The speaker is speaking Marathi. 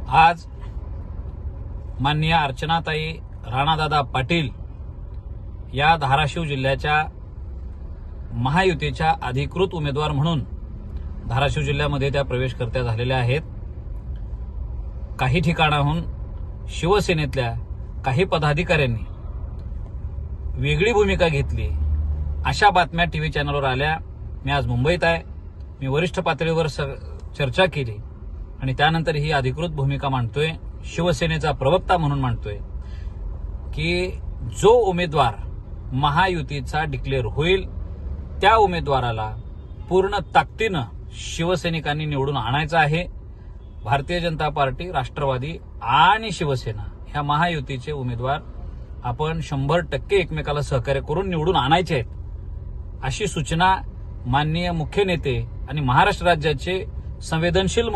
आज माननीय अर्चनाताई राणादादा पाटील या धाराशिव जिल्ह्याच्या महायुतीच्या अधिकृत उमेदवार म्हणून धाराशिव जिल्ह्यामध्ये त्या प्रवेशकर्त्या झालेल्या आहेत। काही ठिकाणाहून शिवसेनेतल्या काही पदाधिकाऱ्यांनी वेगळी भूमिका घेतली अशा बातम्या टीव्ही चॅनलवर आल्या। मी आज मुंबईत आहे, मी वरिष्ठ पातळीवर चर्चा केली आणि त्यानंतर ही अधिकृत भूमिका मांडतोय, शिवसेनेचा प्रवक्ता म्हणून मांडतोय की जो उमेदवार महायुतीचा डिक्लेअर होईल त्या उमेदवाराला पूर्ण ताकदीनं शिवसैनिकांनी निवडून आणायचं आहे। भारतीय जनता पार्टी, राष्ट्रवादी आणि शिवसेना ह्या महायुतीचे उमेदवार आपण 100% एकमेकाला सहकार्य करून निवडून आणायचे आहेत अशी सूचना माननीय मुख्य नेते आणि महाराष्ट्र राज्याचे संवेदनशील